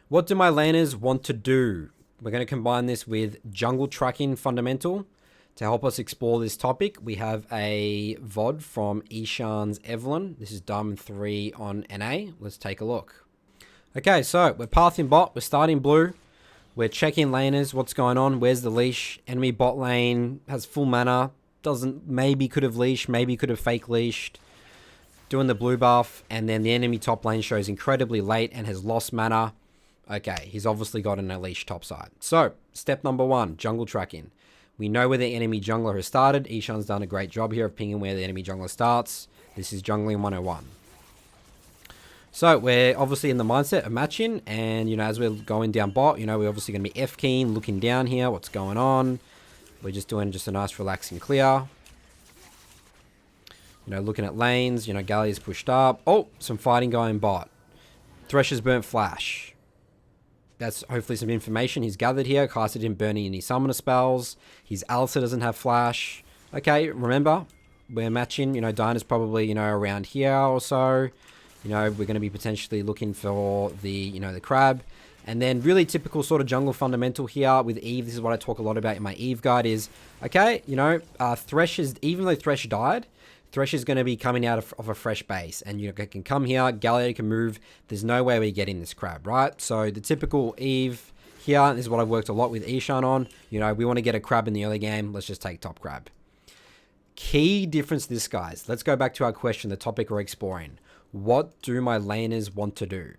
What do my laners want to do? We're going to combine this with jungle tracking fundamental. To help us explore this topic, we have a VOD from Ishan's Evelyn. This is Diamond 3 on NA. Let's take a look. Okay, so we're pathing bot. We're starting blue. We're checking laners. What's going on? Where's the leash? Enemy bot lane has full mana. Maybe could have leashed. Maybe could have fake leashed. Doing the blue buff. And then the enemy top lane shows incredibly late and has lost mana. Okay, he's obviously got an unleashed topside. So, step number 1, jungle tracking. We know where the enemy jungler has started. Ishan's done a great job here of pinging where the enemy jungler starts. This is jungling 101. So, we're obviously in the mindset of matching. And, as we're going down bot, we're obviously going to be F-keen, looking down here. What's going on? We're just doing a nice relaxing clear. Looking at lanes. Gallia's pushed up. Oh, some fighting going bot. Thresher's burnt flash. That's hopefully some information he's gathered here. Caster didn't burn any summoner spells. His Alistair doesn't have flash. Okay, remember, we're matching. Diana's probably, around here or so. We're going to be potentially looking for the, the crab. And then really typical sort of jungle fundamental here with Eve. This is what I talk a lot about in my Eve guide is, okay, Thresh is, even though Thresh died, Thresh is going to be coming out of a fresh base. And you can come here, Gallia can move. There's no way we're getting this crab, right? So the typical Eve here, this is what I've worked a lot with Ishan on. We want to get a crab in the early game. Let's just take top crab. Key difference to this, guys. Let's go back to our question, the topic we're exploring. What do my laners want to do?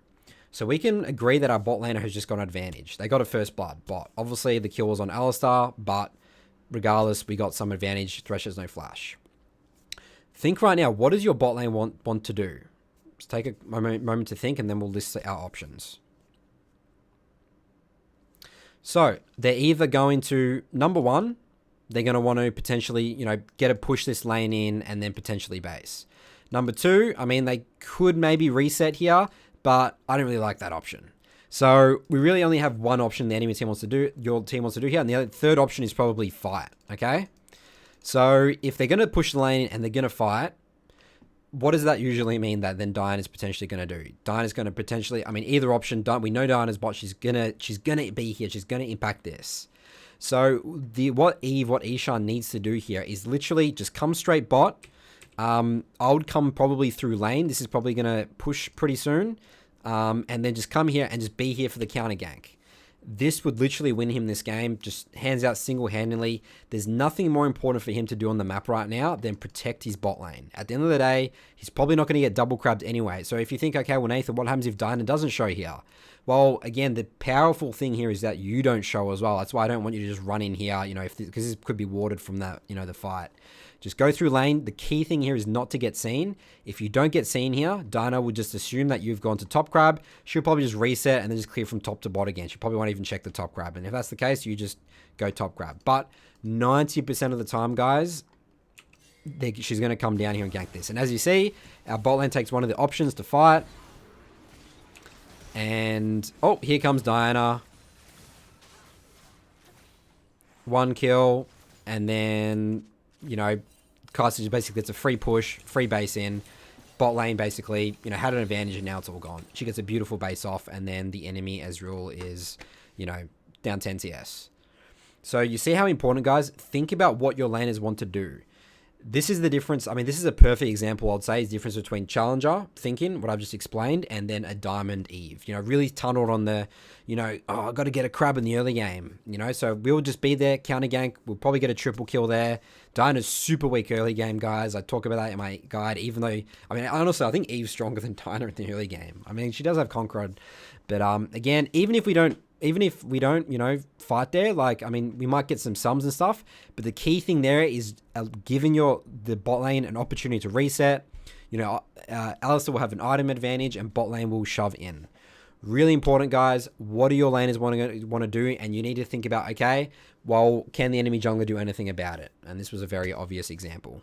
So we can agree that our bot laner has just got an advantage. They got a first blood bot. Obviously, the kill was on Alistair, but regardless, we got some advantage. Thresh has no flash. Think right now, what does your bot lane want to do? Just take a moment to think, and then we'll list our options. So, they're either going to, number 1, they're going to want to potentially, push this lane in and then potentially base. Number 2, they could maybe reset here, but I don't really like that option. So, we really only have one option the enemy team wants to do, your team wants to do here, and the third option is probably fight, okay? So, if they're going to push the lane and they're going to fight, what does that usually mean that then Diana's potentially going to do? Diana's going to potentially, either option, we know Diana's bot, she's going to be here, she's going to impact this. So, what Ishan needs to do here is literally just come straight bot. I would come probably through lane. This is probably going to push pretty soon. And then just come here and just be here for the counter gank. This would literally win him this game, just hands out single-handedly. There's nothing more important for him to do on the map right now than protect his bot lane. At the end of the day, he's probably not going to get double crabbed anyway. So if you think, okay, well, Nathan, what happens if Diana doesn't show here? Well, again, the powerful thing here is that you don't show as well. That's why I don't want you to just run in here, because this could be warded from that, the fight. Just go through lane. The key thing here is not to get seen. If you don't get seen here, Diana would just assume that you've gone to top crab. She'll probably just reset and then just clear from top to bot again. She probably won't even check the top crab. And if that's the case, you just go top crab. But 90% of the time, guys, she's going to come down here and gank this. And as you see, our bot lane takes one of the options to fight. And, oh, here comes Diana. 1 kill. And then, Caster basically gets a free push, free base in. Bot lane basically, had an advantage and now it's all gone. She gets a beautiful base off and then the enemy Ezreal is, down 10 CS. So you see how important, guys? Think about what your laners want to do. This is the difference. This is a perfect example, I'd say, is the difference between Challenger thinking, what I've just explained, and then a Diamond Eve. Really tunneled on the, I've got to get a crab in the early game. So we'll just be there, counter gank. We'll probably get a triple kill there. Diana's super weak early game, guys. I talk about that in my guide, even though, honestly, I think Eve's stronger than Diana in the early game. She does have Conqueror. But again, even if we don't, fight there, we might get some sums and stuff, but the key thing there is giving the bot lane an opportunity to reset. Alistair will have an item advantage and bot lane will shove in. Really important, guys. What do your laners want to do? And you need to think about, okay, well, can the enemy jungler do anything about it? And this was a very obvious example.